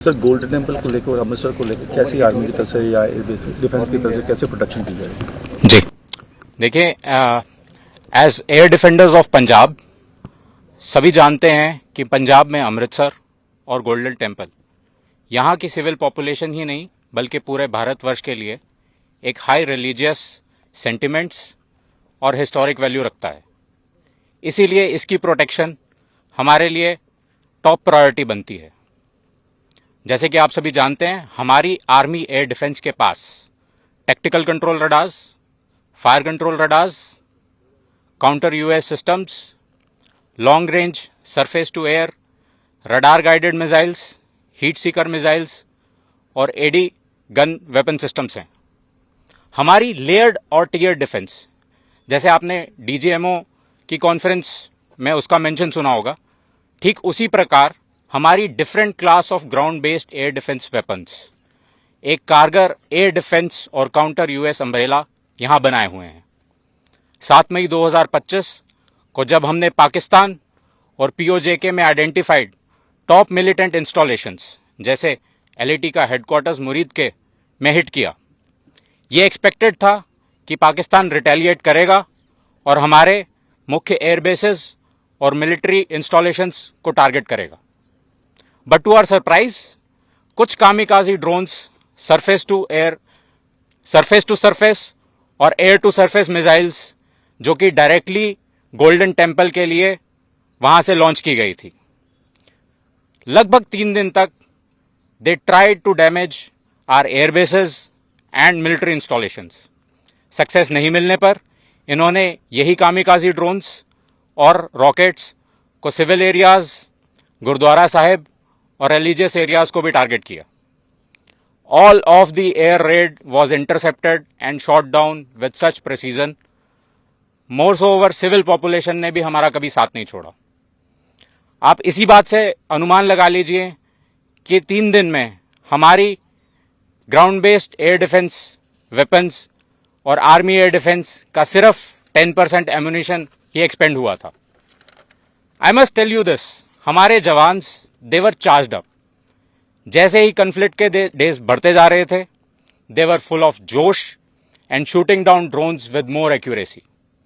Sir golden temple को लेकर और अमृतसर को लेकर कैसी आर्मी की तरफ से या डिफेंस की तरफ से कैसे प्रोटेक्शन की जाएगी? जी देखिए, as air defenders of Punjab सभी जानते हैं कि पंजाब में अमृतसर और गोल्डन टेम्पल यहाँ की सिविल पॉपुलेशन ही नहीं बल्कि पूरे भारतवर्ष के लिए एक हाई रिलीजियस सेंटिमेंट्स और हिस्टोरिक वैल्यू रखता है। इसीलिए इसकी प्रोटेक्शन हमारे लिए टॉप प्रायोरिटी बनती है। जैसे कि आप सभी जानते हैं, हमारी आर्मी एयर डिफेंस के पास tactical control radars, fire control radars, counter US systems, long range surface to air, radar guided missiles, heat seeker missiles और एडी गन वेपन सिस्टम्स हैं। हमारी लेयर्ड और टियर डिफेंस, जैसे आपने डीजीएमओ की conference में उसका मेंशन सुना होगा, ठीक उसी प्रकार हमारी different class of ground based air defence weapons, एक कारगर एयर डिफेंस और काउंटर यूएस अम्ब्रेला यहां बनाए हुए हैं। 7 मई 2025 को जब हमने पाकिस्तान और पीओजेके में आइडेंटिफाइड टॉप मिलिटेंट इंस्टॉलेशंस जैसे एलएटी का हेडक्वार्टर्स मुरीद के में हिट किया, ये एक्सपेक्टेड था कि पाकिस्तान रिटेलिएट करेगा और हमारे मुख्य एयरबेसेस और मिलिट्री इंस्टॉलेशंस को टारगेट करेगा। बट टू आवर सरप्राइज, कुछ kamikaze drones surface to surface और एयर टू सरफेस मिसाइल्स जो कि डायरेक्टली गोल्डन टेम्पल के लिए वहां से लॉन्च की गई थी, लगभग 3 दिन तक they tried to damage our airbases and military installations. Success नहीं मिलने पर इन्होंने यही कामिकाजी ड्रोन्स और रॉकेट्स को सिविल एरियाज, गुरुद्वारा साहिब और रिलीजियस एरियाज को भी टारगेट किया। All of the air raid was intercepted and shot down with such precision. More so over civil population ने भी हमारा कभी साथ नहीं छोड़ा। आप इसी बात से अनुमान लगा लीजिए कि 3 दिन में हमारी ground based air defence weapons और आर्मी एयर डिफेंस का सिर्फ 10% एम्यूनिशन ही एक्सपेंड हुआ था। I must tell you this, हमारे जवान्स देवर चार्ज्ड अप। जैसे ही कन्फ्लिक्ट के डेज बढ़ते जा रहे थे, they were full of josh and shooting down drones with more accuracy.